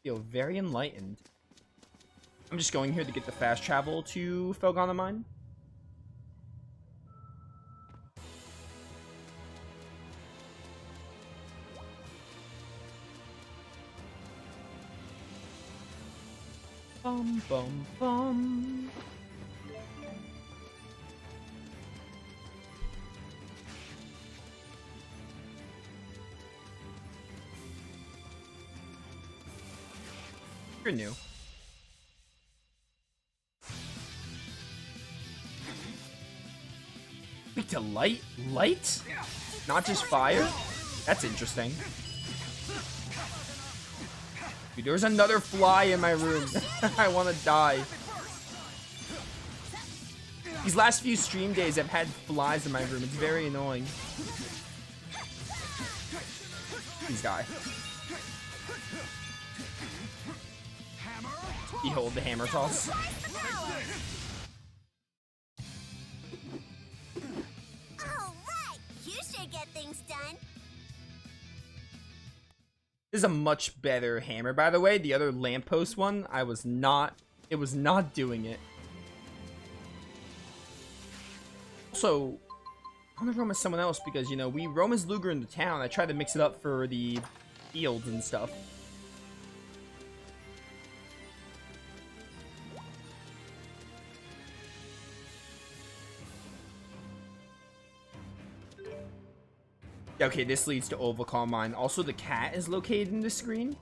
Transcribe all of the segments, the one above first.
Feel very enlightened. I'm just going here to get the fast travel to Felgana Mine. Bum bum bum. You're new. Weak to light? Light? Not just fire? That's interesting. Dude, there's another fly in my room. I want to die. These last few stream days, I've had flies in my room. It's very annoying. Please die. Behold the hammer toss. This is a much better hammer, by the way. The other lamppost one, it was not doing it. Also, I want to roam as someone else because, you know, we roam as Luger in the town. I tried to mix it up for the fields and stuff. Okay, this leads to Ovalcall Mine. Also, the cat is located in the screen.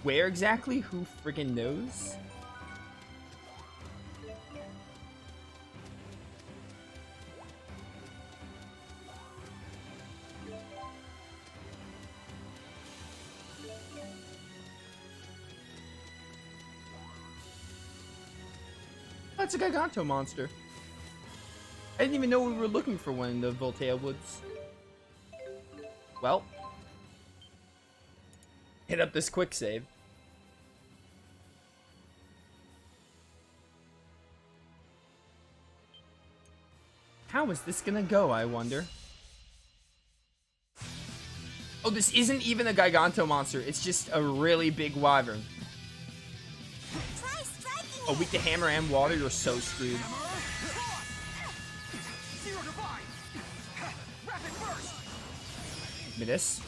Where exactly? Who friggin' knows? That's a Giganto monster. I didn't even know we were looking for one in the Voltaire Woods. Well. Hit up this quick save. How is this gonna go, I wonder? Oh, this isn't even a Giganto monster. It's just a really big wyvern. Oh, weak to hammer and water, you're so screwed. Give me this.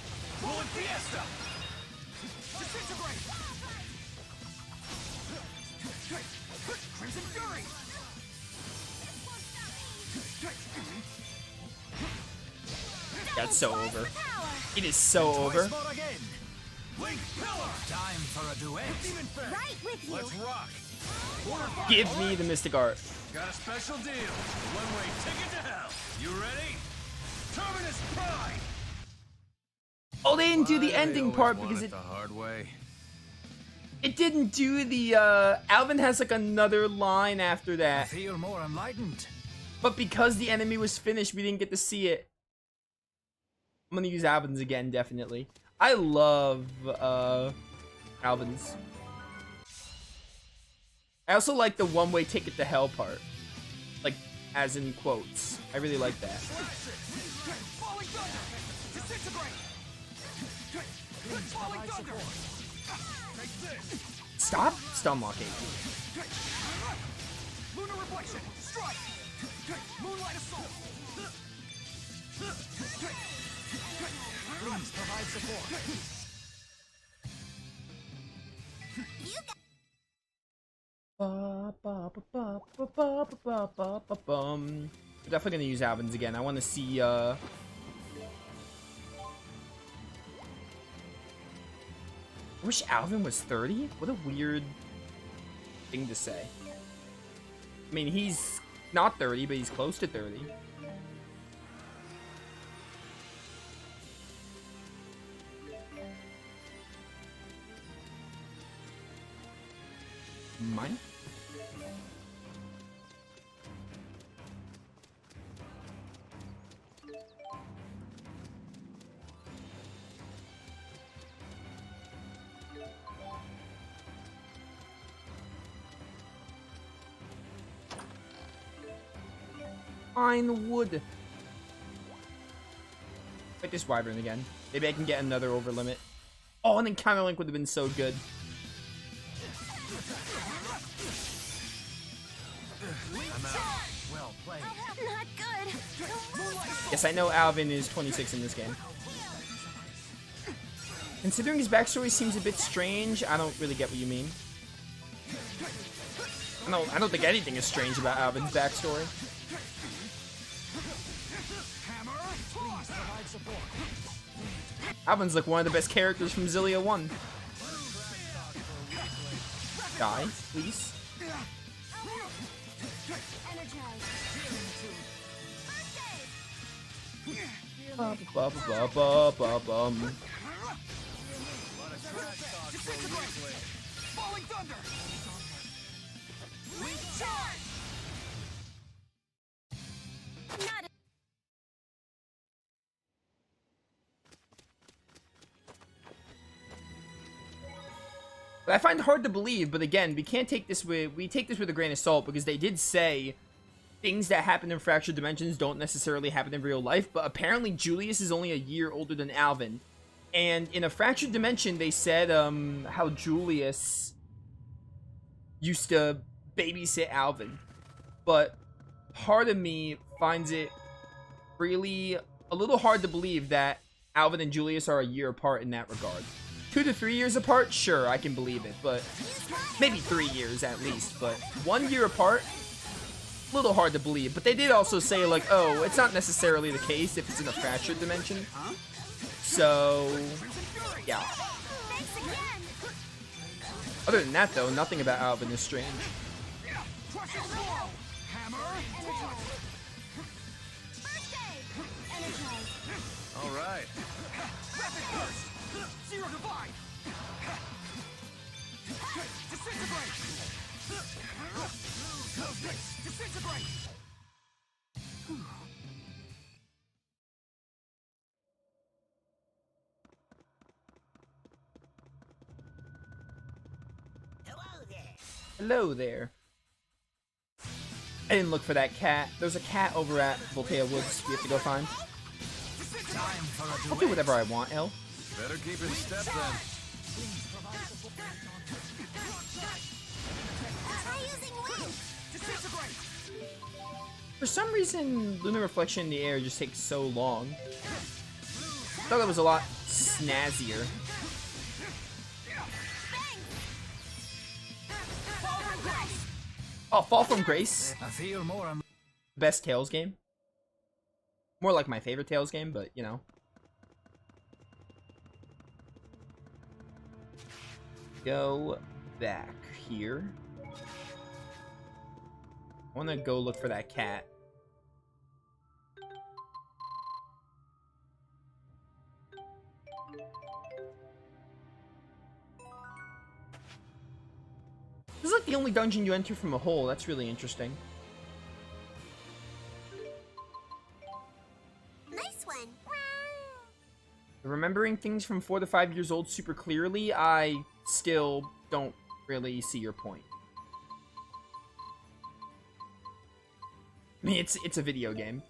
That's so over. It is so over. Time for a duet. Right with you. Let's rock. Give me the Mystic Art. Got a special deal. One-way ticket to hell. You ready? Terminus Prime. Oh, they didn't do the ending part because it the hard way. It didn't do the Alvin has like another line after I that. feel more enlightened. But because the enemy was finished, we didn't get to see it. I'm gonna use Alvin's again, definitely. I love Alvin's. I also like the one-way ticket to hell part. Like, as in quotes. I really like that. Stop stun locking. Lunar reflection. Strike. Moonlight assault. Please provide support. We're definitely gonna use Alvin's again. I want to see I wish Alvin was 30. What a weird thing to say. I mean, he's not 30, but he's close to 30. Mine? Fine wood. Fight this wyvern again. Maybe I can get another over limit. Oh, and then Counterlink would have been so good. I'm out. Well played. Not good. Yes, I know Alvin is 26 in this game. Considering his backstory seems a bit strange, I don't really get what you mean. I don't think anything is strange about Alvin's backstory. Alvin's like one of the best characters from Xillia 1. Die, please. Ba, ba, ba, ba, ba, bum. Falling thunder. Not But I find it hard to believe, but again, we take this with a grain of salt because they did say things that happen in fractured dimensions don't necessarily happen in real life, but apparently Julius is only a year older than Alvin. And in a fractured dimension, they said how Julius used to babysit Alvin. But part of me finds it really a little hard to believe that Alvin and Julius are a year apart in that regard. 2 to 3 years apart, sure, I can believe it, but maybe 3 years at least. But 1 year apart, a little hard to believe. But they did also say, like, oh, it's not necessarily the case if it's in a fractured dimension. So, yeah. thanks again. Other than that, though, nothing about Alvin is strange. First aid. Energize. All right. Zero divide! Disintegrate! Disintegrate! Hello there. I didn't look for that cat. There's a cat over at Voltaire Woods we have to go find. Time for a I'll do whatever I want, El. Better keep in step then. Try using wind. Disintegrate! For some reason, Lunar Reflection in the air just takes so long. I thought that was a lot snazzier. Oh, Fall from Grace. I feel more. Best Tales game. More like my favorite Tales game, but, you know. Go back here. I want to go look for that cat. This is like the only dungeon you enter from a hole. That's really interesting. Nice one. Remembering things from 4 to 5 years old super clearly, I still don't really see your point. I mean, it's a video game.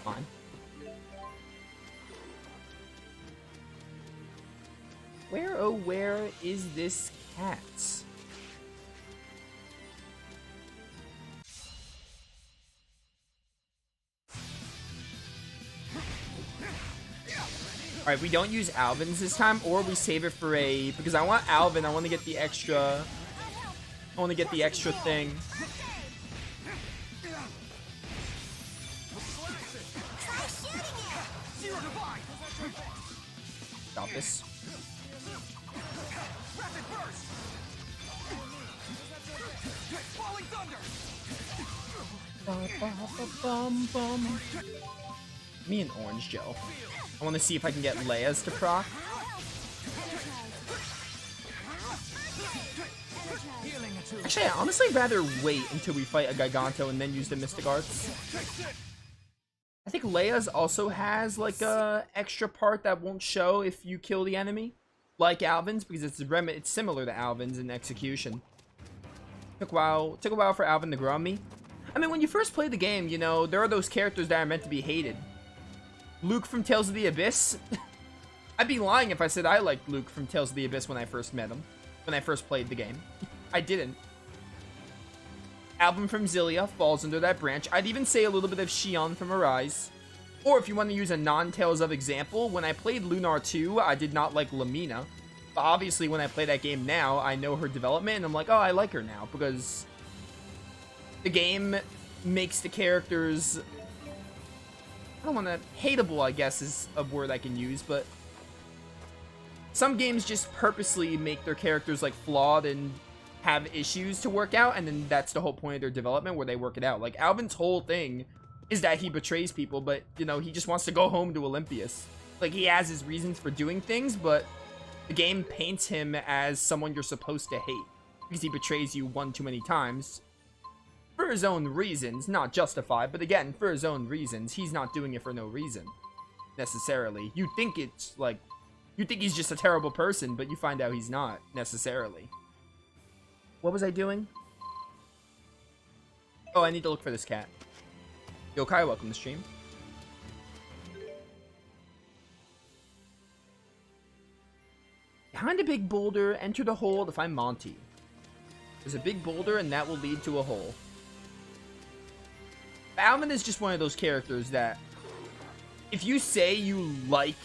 On. Where, oh, where is this cat? Alright, we don't use Alvin's this time, or we save it for a... Because I want Alvin, I want to get the extra... I want to get the extra thing. Try shooting it. Zero divide! Stop this. Rapid burst! Falling thunder! Me an orange gel. I want to see if I can get Leia's to proc. Actually, I honestly rather wait until we fight a Giganto and then use the Mystic Arts. I think Leia's also has like a extra part that won't show if you kill the enemy, like Alvin's, because it's similar to Alvin's in execution. Took a while for Alvin to grow on me. I mean, when you first play the game, you know, there are those characters that are meant to be hated. Luke from Tales of the Abyss. I'd be lying if I said I liked Luke from Tales of the Abyss when I first met him. When I first played the game. I didn't. Alvin from Xillia falls under that branch. I'd even say a little bit of Xion from Arise. Or if you want to use a non-Tales of example, when I played Lunar 2, I did not like Lamina. But obviously, when I play that game now, I know her development, and I'm like, oh, I like her now, because the game makes the characters, I don't want to, hateable, I guess, is a word I can use, but some games just purposely make their characters, like, flawed and have issues to work out, and then that's the whole point of their development, where they work it out. Like, Alvin's whole thing is that he betrays people, but, you know, he just wants to go home to Olympias. Like, he has his reasons for doing things, but the game paints him as someone you're supposed to hate, because he betrays you one too many times. For his own reasons, not justified, but again, for his own reasons. He's not doing it for no reason, necessarily. You think it's, like, you think he's just a terrible person, but you find out he's not, necessarily. What was I doing? Oh, I need to look for this cat. Yokai, welcome to stream. Behind a big boulder, enter the hole to find Monty. There's a big boulder, and that will lead to a hole. Alvin is just one of those characters that, if you say you like,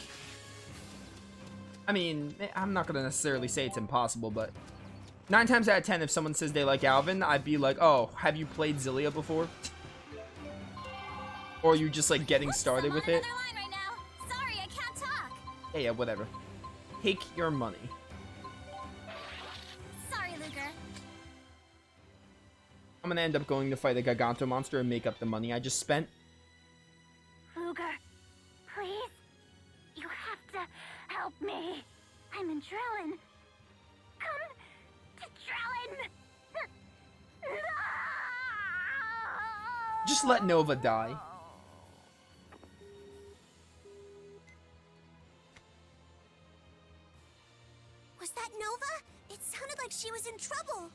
I mean, I'm not gonna necessarily say it's impossible, but 9 times out of 10, if someone says they like Alvin, I'd be like, oh, have you played Xillia before? Or are you just, like, getting started with it? Right now. Sorry, I can't talk. Yeah, whatever. Take your money. Sorry, Luger. I'm gonna end up going to fight a Giganto monster and make up the money I just spent. Luger, please. You have to help me. I'm in Drellin. Come to Drellin. Just let Nova die. Was that Nova? It sounded like she was in trouble.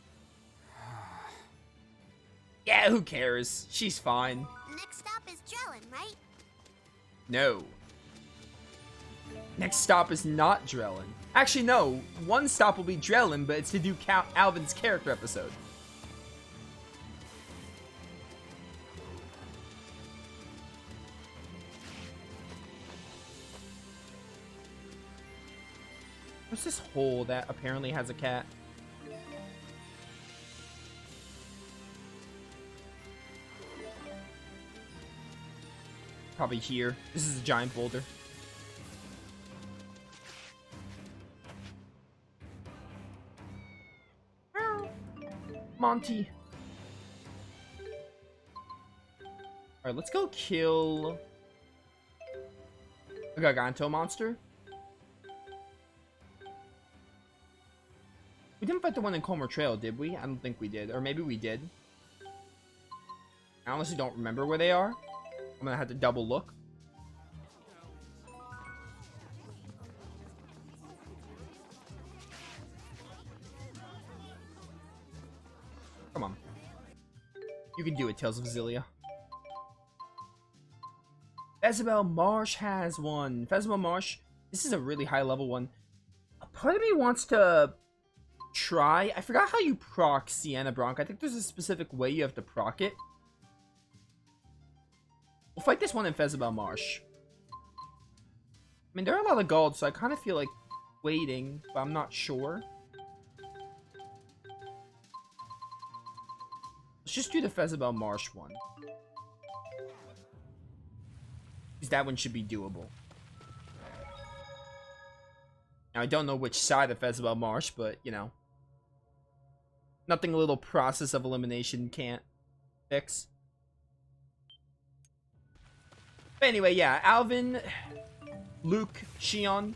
Yeah, who cares? She's fine. Next stop is Drellin, right? No. Next stop is not Drellin. Actually, no. One stop will be Drellin, but it's to do Alvin's character episode. What's this hole that apparently has a cat? Probably here. This is a giant boulder. Monty. Alright, let's go kill a Giganto monster. We didn't fight the one in Colmer Trail, did we? I don't think we did. Or maybe we did. I honestly don't remember where they are. I'm gonna have to double look. Come on. You can do it, Tales of Xillia. Fezabel Marsh has one. Fezabel Marsh, this is a really high level one. A part of me wants to try. I forgot how you proc Sienna Bronc. I think there's a specific way you have to proc it. We'll fight this one in Fezabel Marsh. I mean, there are a lot of gold, so I kind of feel like waiting, but I'm not sure. Let's just do the Fezabel Marsh one. Because that one should be doable. Now, I don't know which side of Fezabel Marsh, but, you know. Nothing a little process of elimination can't fix. But anyway, yeah, Alvin, Luke, Xion,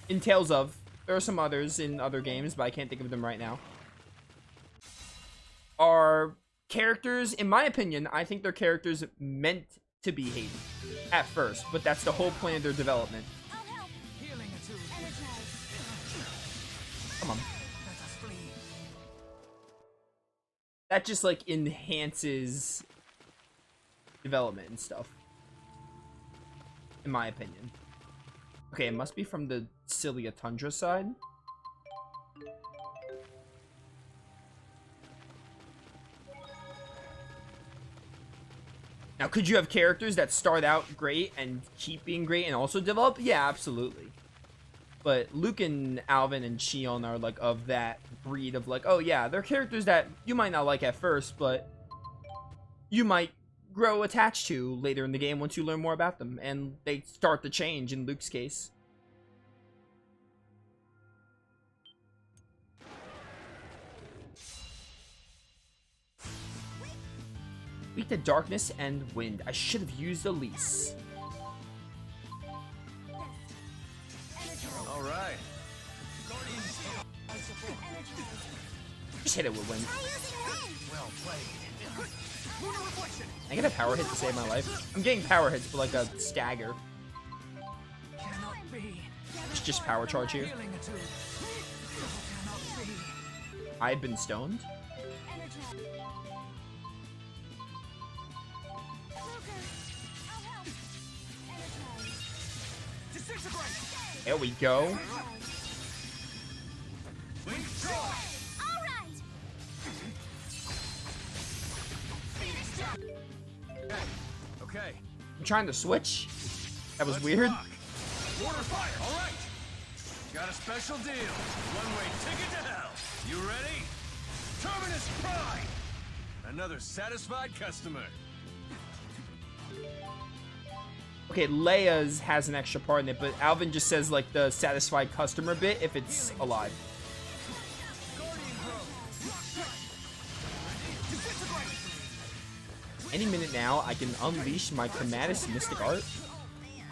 in Tales of. There are some others in other games, but I can't think of them right now. Are characters, in my opinion, I think they're characters meant to be hated at first, but that's the whole point of their development. I'll help. Healing attuned. Energize. Come on. that just like enhances development and stuff, in my opinion. Okay, it must be from the Xillia Tundra side. Now, could you have characters that start out great and keep being great and also develop? Yeah, absolutely. But Luke and Alvin and Xion are like of that breed of like, oh yeah, they're characters that you might not like at first, but you might grow attached to later in the game once you learn more about them, and they start to change in Luke's case. Weak to darkness and wind. I should have used Elise. All right. Just hit it with wind. Try using wind. Well played. Lunar reflection. I get a power hit to save my life. I'm getting power hits for like a stagger. Cannot be. It's just power charge here. Feeling it too. Cannot be. I've been stoned. Energize. Luger, I'll help. Energize. Disintegrate. There we go. All right. Okay. I'm trying to switch. That was Let's weird. rock. Water fire. All right. Got a special deal. One-way ticket to hell. You ready? Terminus Prime. Another satisfied customer. Okay, Leia's has an extra part in it, but Alvin just says like the satisfied customer bit if it's alive. Any minute now, I can unleash my Chromatis Mystic Art.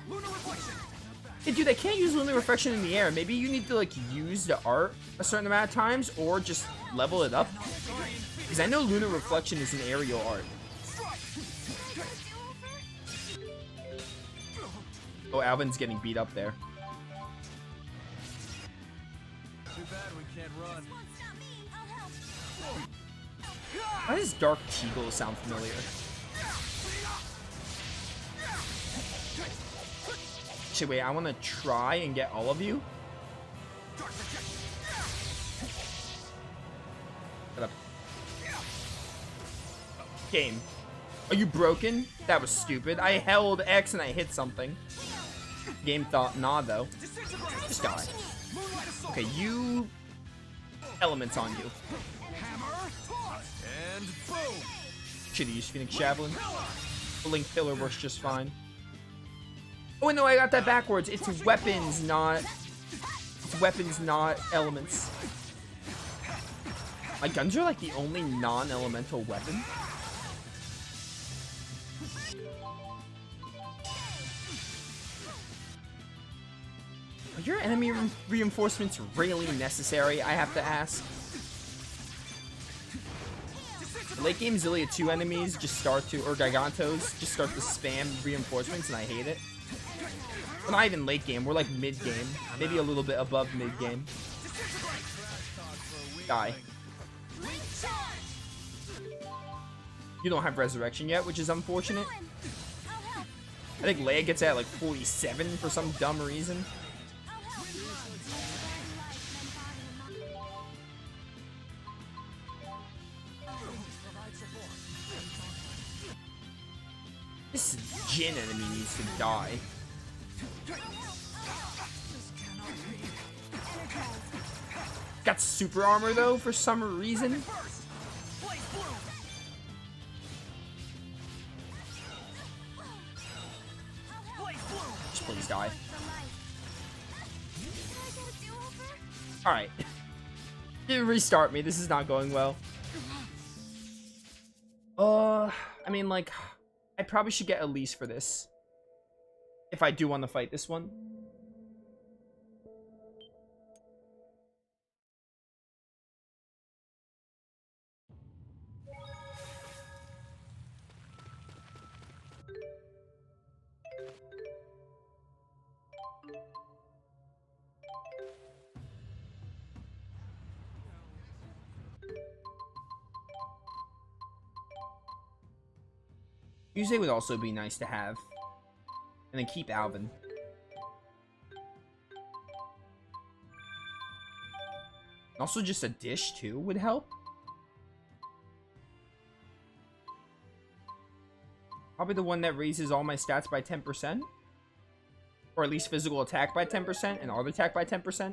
Lunar reflection. Hey, dude, I can't use Lunar Reflection in the air. Maybe you need to like use the art a certain amount of times, or just level it up. Because I know Lunar Reflection is an aerial art. Oh, Alvin's getting beat up there. Too bad we can't run. Won't stop me. I'll help. Why does Dark Teagle sound familiar? Actually, wait, I want to try and get all of you. Shut up. Game. Are you broken? That was stupid. I held X and I hit something. Game thought, nah, though. Just die. Okay, you... Elements on you. Hammer. Toss. And boom. Should've used Phoenix Javelin. Blink Pillar works just fine. Oh, no, I got that backwards. It's weapons, not... It's weapons, not elements. My guns are like the only non-elemental weapon. Are your enemy reinforcements really necessary, I have to ask? The late game Xillia 2 enemies just start to, or Gigantos, just start to spam reinforcements and I hate it. We're not even late game, we're like mid game. Maybe a little bit above mid game. Die. You don't have resurrection yet, which is unfortunate. I think Leia gets at like 47 for some dumb reason. This Jin enemy needs to die. Got super armor though for some reason. Just please die. Alright. Didn't restart me. This is not going well. I mean, like, I probably should get Elise for this. If I do want to fight this one. Fuse would also be nice to have. And then keep Alvin. Also, just a dish, too, would help. Probably the one that raises all my stats by 10%. Or at least physical attack by 10% and auto attack by 10%.